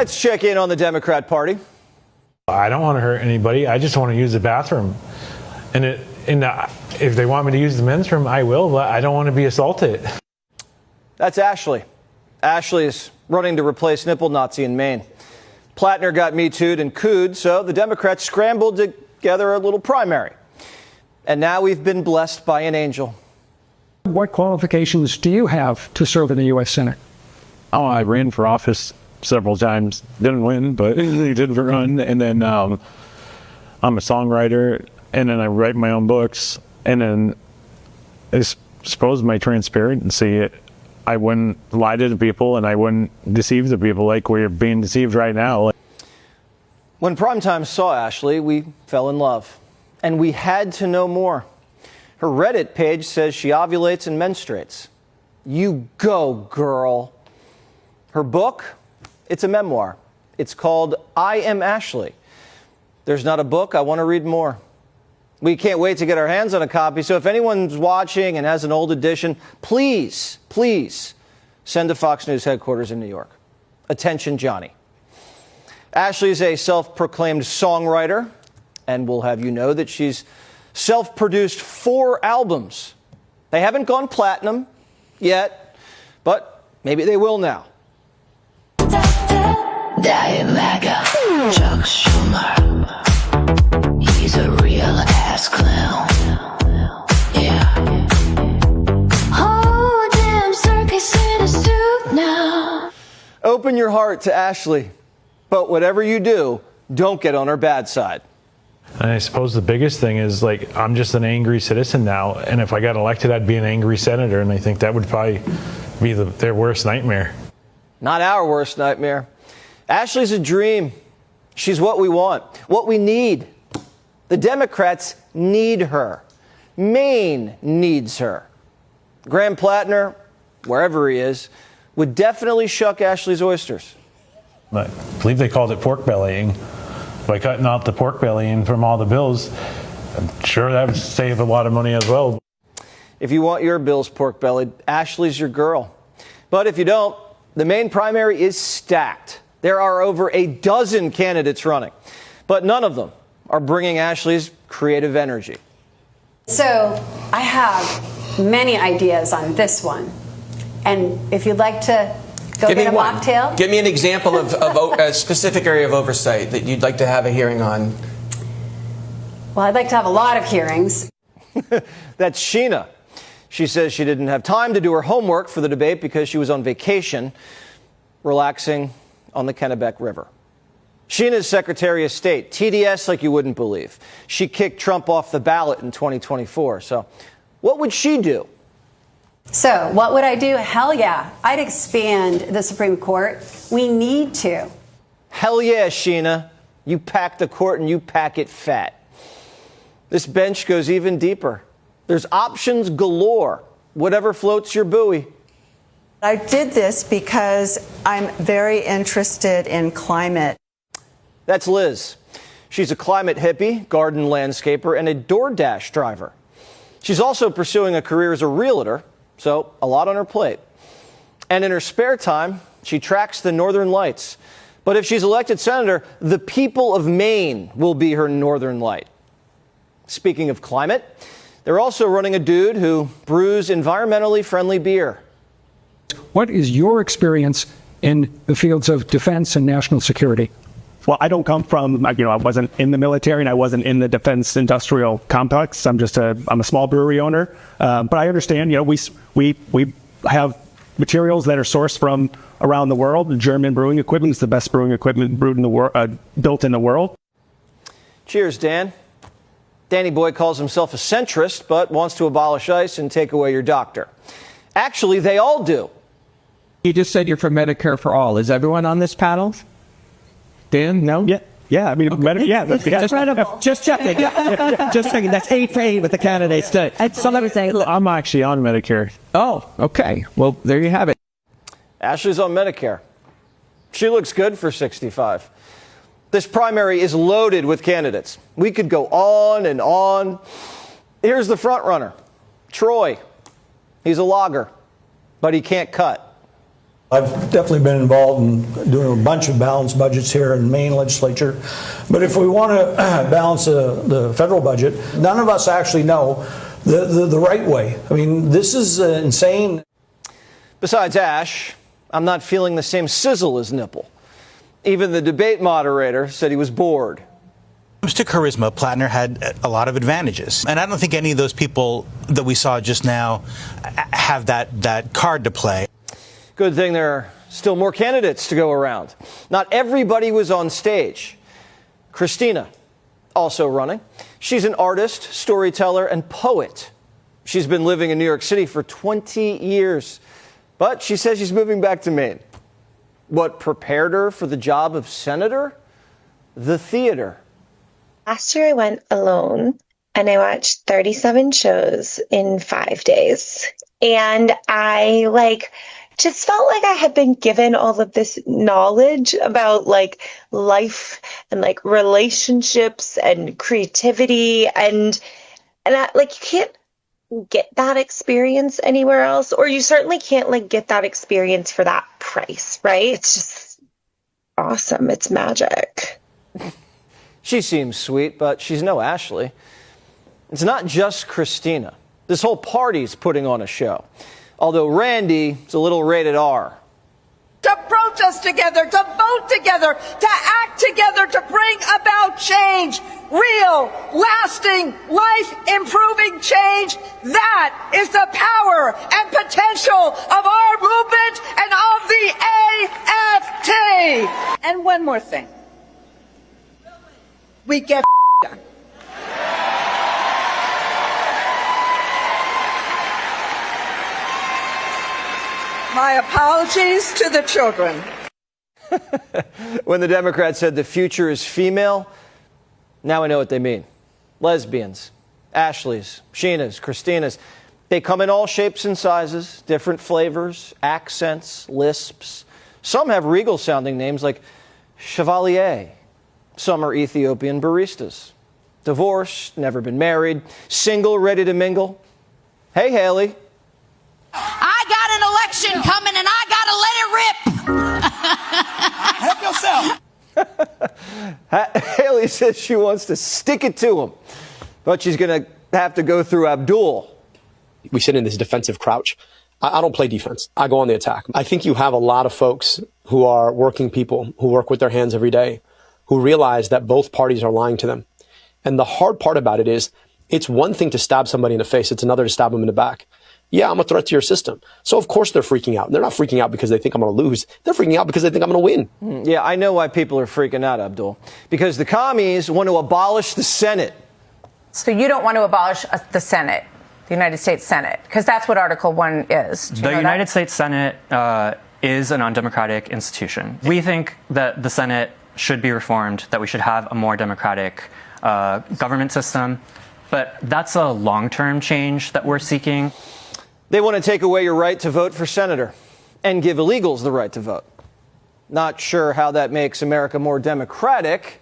Let's check in on the Democrat Party. I don't want to hurt anybody. I just want to use the bathroom. And if they want me to use the men's room, I will, but I don't want to be assaulted. That's Ashley. Ashley is running to replace Nipple Nazi in Maine. Plattner got Me Too'd and cooed, so the Democrats scrambled to gather a little primary. And now we've been blessed by an angel. What qualifications do you have to serve in the U.S. Senate? Oh, I ran for office several times. Didn't win, but I did run. And then I'm a songwriter, and then I write my own books. And then I suppose my transparency, I wouldn't lie to the people, and I wouldn't deceive the people like we're being deceived right now. When Primetime saw Ashley, we fell in love. And we had to know more. Her Reddit page says she ovulates and menstruates. You go, girl. Her book? It's a memoir. It's called I Am Ashley. There's not a book. I want to read more. We can't wait to get our hands on a copy. So if anyone's watching and has an old edition, please send to Fox News headquarters in New York. Attention, Johnny. Ashley is a self-proclaimed songwriter, and we'll have you know that she's self-produced 4 albums. They haven't gone platinum yet, but maybe they will now. Chuck Schumer, he's a real ass clown. Yeah. Oh, damn circus in a suit now. Open your heart to Ashley, but whatever you do, don't get on her bad side. And I suppose the biggest thing is, like, I'm just an angry citizen now. And if I got elected, I'd be an angry senator. And I think that would probably be their worst nightmare. Not our worst nightmare. Ashley's a dream. She's what we want, what we need. The Democrats need her. Maine needs her. Graham Plattner, wherever he is, would definitely shuck Ashley's oysters. I believe they called it pork bellying. By cutting out the pork bellying from all the bills, I'm sure that would save a lot of money as well. If you want your bills pork bellied, Ashley's your girl. But if you don't, the Maine primary is stacked. There are over a dozen candidates running, but none of them are bringing Ashley's creative energy. So I have many ideas on this one. And if you'd like to go get a mocktail. Give me an example of a specific area of oversight that you'd like to have a hearing on. Well, I'd like to have a lot of hearings. That's Sheena. She says she didn't have time to do her homework for the debate because she was on vacation, relaxing on the Kennebec River. Sheena's Secretary of State, TDS like you wouldn't believe. She kicked Trump off the ballot in 2024. So what would she do? So what would I do? Hell yeah. I'd expand the Supreme Court. We need to. Hell yeah, Sheena. You pack the court and you pack it fat. This bench goes even deeper. There's options galore. Whatever floats your buoy. I did this because I'm very interested in climate. That's Liz. She's a climate hippie, garden landscaper, and a DoorDash driver. She's also pursuing a career as a realtor, so a lot on her plate. And in her spare time, she tracks the Northern Lights. But if she's elected senator, the people of Maine will be her Northern Light. Speaking of climate, they're also running a dude who brews environmentally friendly beer. What is your experience in the fields of defense and national security? Well, I don't come from, I wasn't in the military and I wasn't in the defense industrial complex. I'm a small brewery owner. But I understand, we have materials that are sourced from around the world. The German brewing equipment is the best brewing equipment built in the world. Cheers, Dan. Danny Boy calls himself a centrist, but wants to abolish ICE and take away your doctor. Actually, they all do. You just said you're for Medicare for all. Is everyone on this panel? Dan, no? Yeah. I mean, okay. Just checking. Just checking. That's 8 for 8 with the candidates today. I'm actually on Medicare. Oh, okay. Well, there you have it. Ashley's on Medicare. She looks good for 65. This primary is loaded with candidates. We could go on and on. Here's the front runner, Troy. He's a logger, but he can't cut. I've definitely been involved in doing a bunch of balanced budgets here in the Maine legislature. But if we want to balance the federal budget, none of us actually know the right way. I mean, this is insane. Besides Ash, I'm not feeling the same sizzle as Nipple. Even the debate moderator said he was bored. When it comes to charisma, Plattner had a lot of advantages. And I don't think any of those people that we saw just now have that card to play. Good thing there are still more candidates to go around. Not everybody was on stage. Christina, also running. She's an artist, storyteller, and poet. She's been living in New York City for 20 years, but she says she's moving back to Maine. What prepared her for the job of senator? The theater. Last year I went alone and I watched 37 shows in 5 days. And I just felt like I had been given all of this knowledge about life and relationships and creativity and you can't get that experience anywhere else, or you certainly can't get that experience for that price, right? It's just awesome. It's magic. She seems sweet, but she's no Ashley. It's not just Christina. This whole party's putting on a show. Although Randy is a little rated R. To protest together, to vote together, to act together, to bring about change. Real, lasting, life-improving change. That is the power and potential of our movement and of the AFT. And one more thing. We get done. My apologies to the children. When the Democrats said the future is female, now I know what they mean. Lesbians, Ashleys, Sheenas, Christinas. They come in all shapes and sizes, different flavors, accents, lisps. Some have regal-sounding names like Chevalier. Some are Ethiopian baristas. Divorced, never been married, single, ready to mingle. Hey, Haley. I got an election coming and I gotta let it rip. Help yourself. Haley says she wants to stick it to him, but she's going to have to go through Abdul. We sit in this defensive crouch. I don't play defense. I go on the attack. I think you have a lot of folks who are working people who work with their hands every day who realize that both parties are lying to them. And the hard part about it is it's one thing to stab somebody in the face. It's another to stab them in the back. Yeah, I'm a threat to your system. So of course they're freaking out. They're not freaking out because they think I'm going to lose. They're freaking out because they think I'm going to win. Yeah, I know why people are freaking out, Abdul. Because the commies want to abolish the Senate. So you don't want to abolish the Senate, the United States Senate, because that's what Article 1 is. The United States Senate is an undemocratic institution. We think that the Senate should be reformed, that we should have a more democratic government system. But that's a long-term change that we're seeking. They want to take away your right to vote for senator and give illegals the right to vote. Not sure how that makes America more democratic.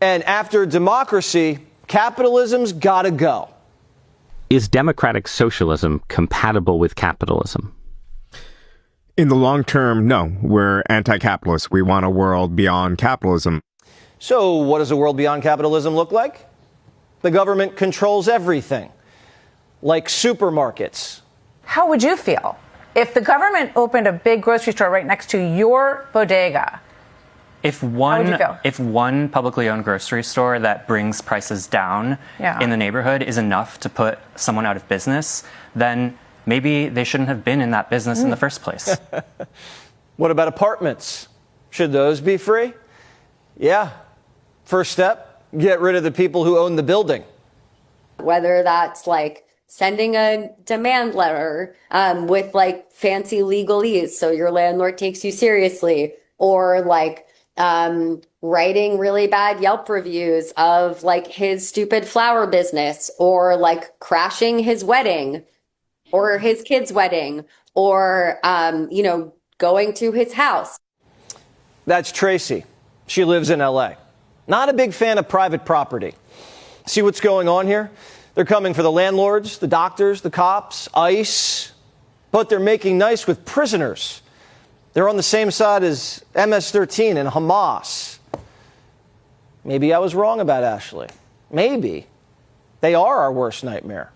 And after democracy, capitalism's got to go. Is democratic socialism compatible with capitalism? In the long term, no. We're anti-capitalist. We want a world beyond capitalism. So what does a world beyond capitalism look like? The government controls everything, like supermarkets. How would you feel if the government opened a big grocery store right next to your bodega? If one publicly owned grocery store that brings prices down in the neighborhood is enough to put someone out of business, then maybe they shouldn't have been in that business in the first place. What about apartments? Should those be free? Yeah. First step, get rid of the people who own the building. Whether that's sending a demand letter with fancy legalese so your landlord takes you seriously, or writing really bad Yelp reviews of his stupid flower business, or crashing his wedding or his kid's wedding, or going to his house. That's Tracy. She lives in LA. Not a big fan of private property. See what's going on here? They're coming for the landlords, the doctors, the cops, ICE, but they're making nice with prisoners. They're on the same side as MS-13 and Hamas. Maybe I was wrong about Ashley. Maybe. They are our worst nightmare.